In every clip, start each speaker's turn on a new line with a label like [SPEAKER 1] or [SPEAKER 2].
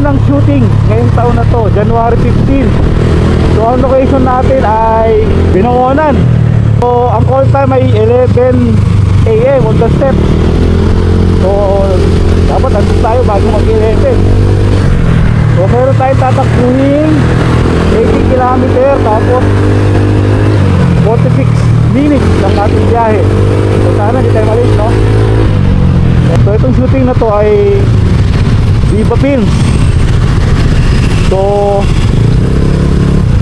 [SPEAKER 1] ng shooting ngayong taon na to, January 15. So ang location natin ay Binangonan. So ang call time ay 11 AM on the step. So dapat andun tayo bago mag-11. So meron tayong tatakbuhin 80 kilometer, tapos 46 minutes lang ating biyahe. So sana hindi tayo malis, no? So itong shooting na to ay Viva Films. So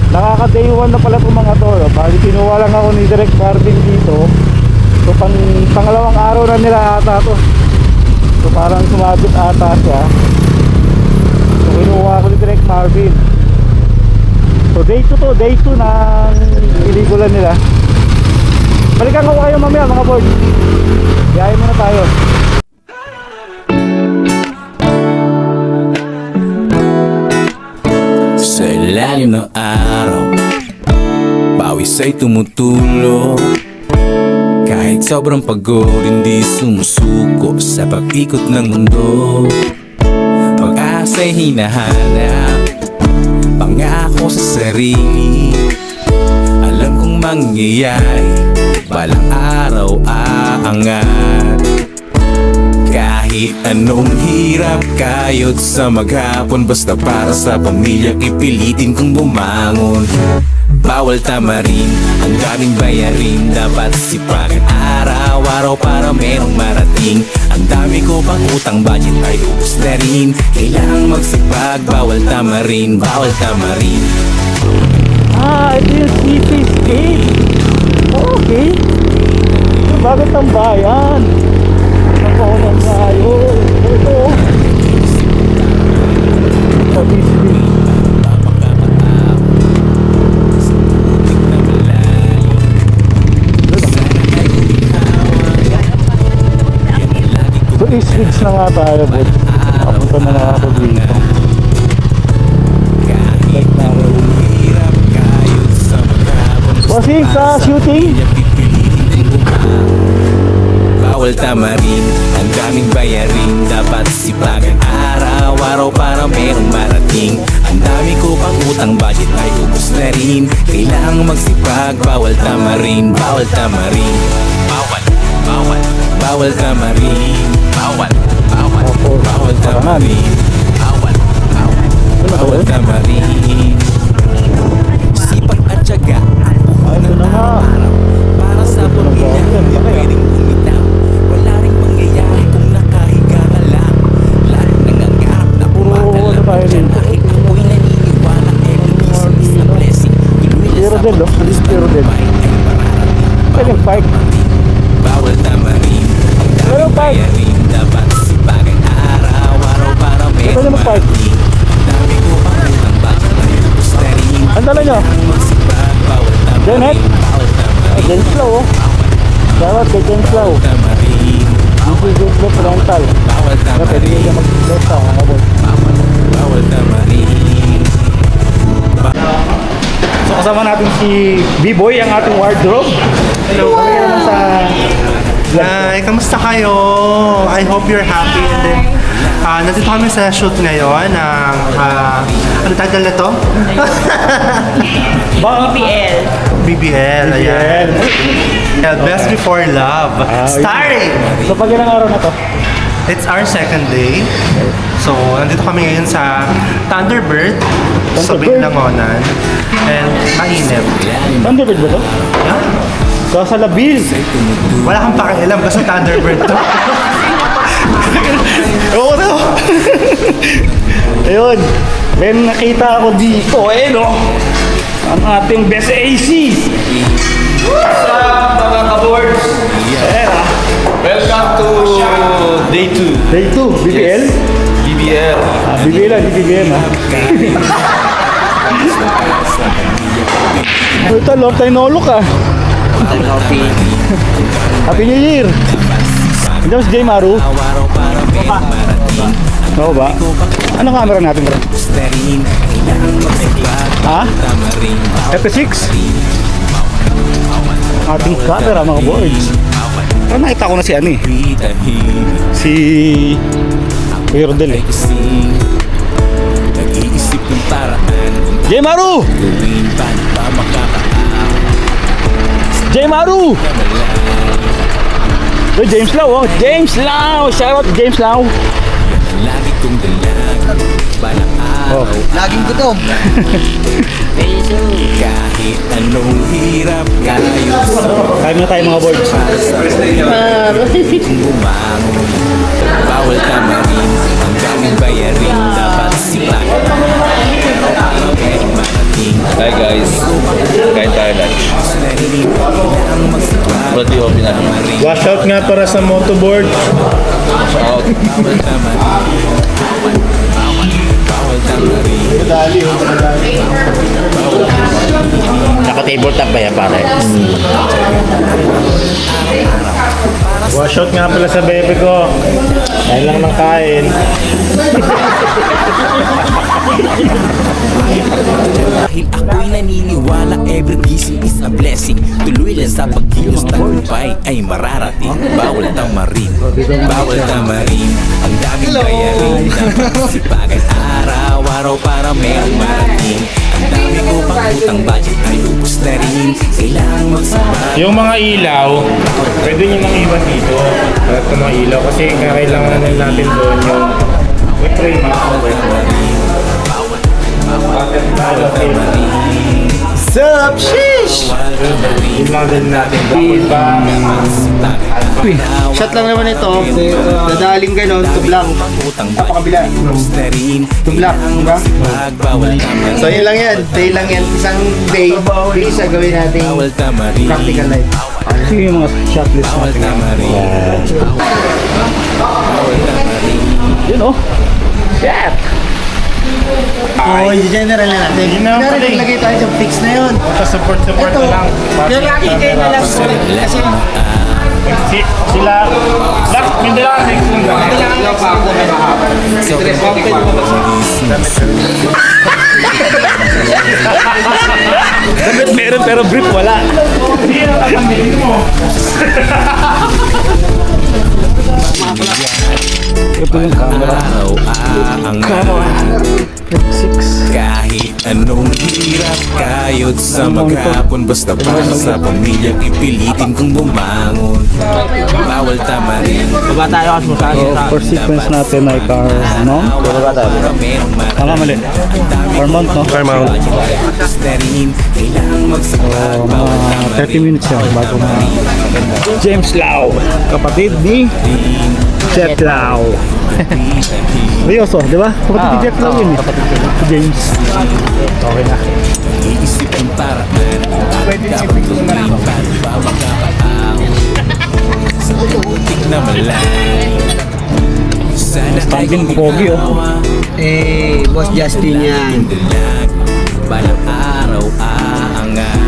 [SPEAKER 1] nakaka-day 1 na pala itong mga to, no? Bali kinuha lang ako ni Direk Marvin dito. So pangalawang araw na nila ata to. So parang sumabit ata siya. So kinuha ako ni Direk Marvin. So day 2 to, day 2 ng iligulan nila. Balikan ko kayo mamaya mga board. Biyahe muna tayo.
[SPEAKER 2] Sa ilalim ng araw, pawis ay tumutulo. Kahit sobrang pagod, hindi sumusuko sa pag-ikot ng mundo. Pag-asa'y hinahanap, pangako sa sarili. Alam kong mangyayari, balang araw aangat. Kahit anong hirap, kayod sa maghapon, basta para sa pamilya, ipilitin kong bumangon. Bawal tamarin, ang daming bayarin, dapat sipagan araw-araw para merong marating. Ang dami ko pang utang, budget ay ubus na rin. Kailangang magsipag, bawal tamarin, bawal tamarin.
[SPEAKER 1] Ito yung Cityscape. Okay. So, bakit ang bayan? Nakakunan tayo. Ito. Sa Disney. So, Eastridge na nga tayo, bud. Kapunta na nga ako dito. Like na ako. Kasi sa shooting,
[SPEAKER 2] bawal tamarin, ang daming bayarin, dapat sipagan araw-araw para merong marating. Ang dami ko pang utang, budget ay ubus na rin. Kailangang magsipag, bawal tamarin, bawal tamarin. Bawal, bawal, bawal tamarin. Bawal, bawal, bawal tamarin. Bawal, bawal, bawal tamarin. Sipag at tiyaga,
[SPEAKER 1] ito na nga.
[SPEAKER 2] para sa pamilya, hindi pwedeng umitaw. Wala ring mangyayari kung nakahiga ka lang. Lalo nangangarap na umakalaman dyan. Kahit ako'y naniniwala, every piece is a blessing.
[SPEAKER 1] Pero din, no? Pero din. Pwedeng park.
[SPEAKER 2] Bawal tamarin, ang
[SPEAKER 1] Pero
[SPEAKER 2] daming
[SPEAKER 1] park.
[SPEAKER 2] bayarin, dapat sipagan araw-araw para
[SPEAKER 1] Ito
[SPEAKER 2] merong
[SPEAKER 1] naman park.
[SPEAKER 2] marating. Dami ko pang utang, bakit na ubus na rin.
[SPEAKER 1] Ang dala nyo?
[SPEAKER 2] Ang magsipag, bawal
[SPEAKER 1] Janet?
[SPEAKER 2] tamarin, bawal tamarin.
[SPEAKER 1] Genslow, oh. Shoutout kay Genslow.
[SPEAKER 2] Tamarin,
[SPEAKER 1] This is Genslow Parental.
[SPEAKER 2] bawal
[SPEAKER 1] Na pwede
[SPEAKER 2] tamarin.
[SPEAKER 1] kayo mag-besta, mga boy.
[SPEAKER 2] Bawal tamarin.
[SPEAKER 1] So kasama natin si B-Boy, ang ating wardrobe. Hello. Kami naman sa...
[SPEAKER 3] Hi, kamusta kayo? I hope you're happy. And then, nandito kami sa shoot ngayon ng, ano title na to?
[SPEAKER 4] BBL.
[SPEAKER 3] BBL, ayan. Yeah, Best Before Love. Starring!
[SPEAKER 1] So pag ilang araw na to?
[SPEAKER 3] It's our second day. So, nandito kami ngayon sa Thunderbird, sa
[SPEAKER 1] Thunderbird?
[SPEAKER 3] Binangonan. And mainit.
[SPEAKER 1] Thunderbird ba to?
[SPEAKER 3] Yeah.
[SPEAKER 1] So sa Labil.
[SPEAKER 3] Wala kang pakialam kasi Thunderbird to.
[SPEAKER 1] Oo na. Ayun. Then nakita ako dito, no? Ang ating best AC.
[SPEAKER 5] Sa mga kaboards,
[SPEAKER 1] Ayan, ah.
[SPEAKER 5] welcome to day 2.
[SPEAKER 1] Day 2, BBL.
[SPEAKER 5] BBL.
[SPEAKER 1] BBL lang, BBM, ha? Ito, long time no look, ah. Happy New Year! Ito si Jay Maru.
[SPEAKER 2] Araw para merong marating.
[SPEAKER 1] Oo ba? Ano camera natin, bro?
[SPEAKER 2] Kailangang magsipag,
[SPEAKER 1] Ha?
[SPEAKER 2] tamarin.
[SPEAKER 1] FP6? Ating camera, mga boys. Pero nakita ko na si ano eh. Si Kuya Rodel eh. Jemaru!
[SPEAKER 2] Gawin paano pa makakaaw
[SPEAKER 1] Jemaru! Uy, James Lau, oh. James Lau! Shout out James Lau!
[SPEAKER 2] Lagi kong dalag balang araw
[SPEAKER 4] Laging gutom.
[SPEAKER 2] Kahit anong hirap kayo
[SPEAKER 1] Kain na tayo mga boys.
[SPEAKER 2] bumangon Bawal tamarin ang daming bayarin Dapat sipagan Pero marating
[SPEAKER 5] Hi guys. Kain tayo lunch.
[SPEAKER 2] Kailangang magsipag
[SPEAKER 5] Ba't di ko pinali?
[SPEAKER 3] Washout nga para sa motoboard.
[SPEAKER 5] Out.
[SPEAKER 2] Bawal tamarin Bawal tamarin
[SPEAKER 4] Naka-tabletop ba yan, pare?
[SPEAKER 3] Washout nga pala sa bebe ko. Kain lang ng kain.
[SPEAKER 2] Dahil ako'y naniniwala every gising is a blessing Tuloy lang sa pagkilos tagumpay ay mararating Bawal tamarin, bawal tamarin Ang daming bayarin Dapat sipagan araw-araw para merong marating Ang dami ko pang utang budget ay ubus na rin Kailangang magsipag
[SPEAKER 3] Yung mga ilaw, pwede nyo nang iwan dito. At yung mga ilaw, kasi kailangan natin doon yung frame. Sup, sheesh! Yung mga din natin doon ba?
[SPEAKER 4] Shot lang naman ito. Dadaling ganon, tublang. Napakabila. Tublang, diba?
[SPEAKER 2] Bawal tamarin
[SPEAKER 4] So yun lang yan. Day lang yan. Isang day. Please, gawin natin
[SPEAKER 2] Bawal tamarin
[SPEAKER 4] practical life.
[SPEAKER 1] Sige yung mga shot list
[SPEAKER 2] Bawal
[SPEAKER 1] natin.
[SPEAKER 2] tamarin Bawal tamarin
[SPEAKER 1] Yun oh. Shit!
[SPEAKER 4] Oo, general na natin.
[SPEAKER 3] Yun na pala eh.
[SPEAKER 4] Naglagay tayo sa fix na yun.
[SPEAKER 3] Support
[SPEAKER 4] Ito,
[SPEAKER 3] na lang.
[SPEAKER 4] yung lagi kayo na lang. Kasi,
[SPEAKER 3] Sila, last, hindi lang next one lang.
[SPEAKER 4] kailangan pa ako may mahaba.
[SPEAKER 1] Damit meron pero brief wala.
[SPEAKER 3] Hindi na kapamilin mo.
[SPEAKER 1] Ito yung camera.
[SPEAKER 2] Araw-aangan
[SPEAKER 1] F6.
[SPEAKER 2] Kahit anong hirap kayod sa maghapon Basta para sa pamilya pipilitin kong bumangon Bawal tamarin
[SPEAKER 4] Baba tayo kasi mo
[SPEAKER 1] So, for sequence natin ay car, no? Tama, mali. Per month, no?
[SPEAKER 3] Per month.
[SPEAKER 2] Kailangang magsipag
[SPEAKER 1] So,
[SPEAKER 2] Bawal
[SPEAKER 1] mga 30 minutes yan bago na James Lau, kapatid ni Jet Lau. Seryoso, di ba? Kapatid ni Jet Lau yun eh. Si James. Okay na.
[SPEAKER 2] Iisip ang paraan Pwede dapat lumayan pa makakaaw Sa putik na malay Sana
[SPEAKER 1] Standing pogi, oh.
[SPEAKER 4] Boss Justin yan.
[SPEAKER 2] Dalag Balang araw aangan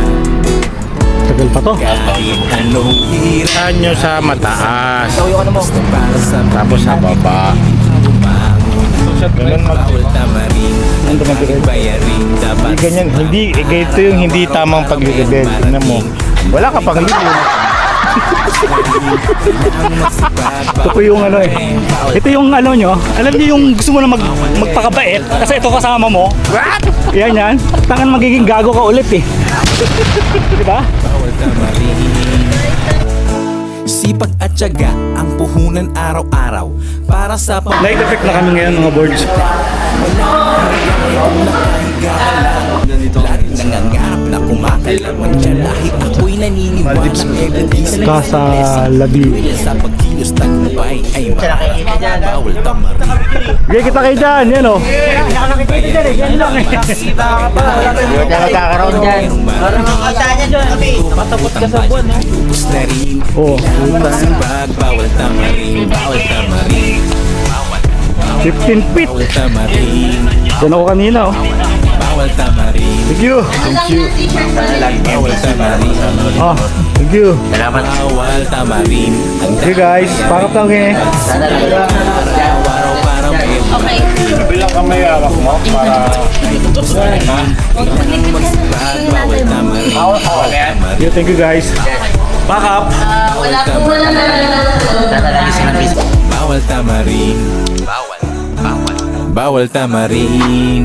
[SPEAKER 1] Tagal pa to.
[SPEAKER 2] Kahit anong hirap
[SPEAKER 3] Saan nyo sa mataas?
[SPEAKER 2] Basta para sa
[SPEAKER 3] Tapos sa baba.
[SPEAKER 2] bumangon
[SPEAKER 3] Ganun
[SPEAKER 2] Bawal tamarin Ang daming bayarin Dapat
[SPEAKER 3] Ganyan, hindi, ito yung hindi tamang pag-level. Tingnan mo. Wala ka pang level.
[SPEAKER 1] Ito po yung ano eh. Ito yung ano nyo. Alam niyo yung gusto mo na magpakabait. Kasi ito kasama mo. What? Yan. Tangan magiging gago ka ulit eh. Di ba?
[SPEAKER 2] Bawal tamarin Sipag at tiyaga ang puhunan araw-araw Para sa
[SPEAKER 1] Light effect na kami ngayon mga boards.
[SPEAKER 2] Lagi nangangarap na kumakalaman dyan Dahil ako'y naniniwala everything
[SPEAKER 1] Kasa labi.
[SPEAKER 2] Sa pagkilos tagumpay ay bawal tamarin
[SPEAKER 1] Sige, kita kayo dyan. Yan o.
[SPEAKER 4] Hindi ka magkakaroon dyan.
[SPEAKER 2] Patapot ka sa buwan Ubus na rin
[SPEAKER 1] Oh,
[SPEAKER 2] Magsipag bawal tamarin Bawal tamarin
[SPEAKER 1] 15 feet.
[SPEAKER 2] Bawal tamarin
[SPEAKER 1] Diyan ako kanina oh.
[SPEAKER 2] Bawal tamarin
[SPEAKER 1] Thank you.
[SPEAKER 2] Bawal tamarin
[SPEAKER 1] Oh, thank you.
[SPEAKER 2] Bawal tamarin Ang
[SPEAKER 1] Okay guys, pakap lang eh.
[SPEAKER 2] araw-araw para may
[SPEAKER 3] Bilang kamay hawak mo para...
[SPEAKER 2] bawal tamarin
[SPEAKER 1] Yeah, thank you guys. Pakap.
[SPEAKER 2] Bawal tamarin Bawal tamarin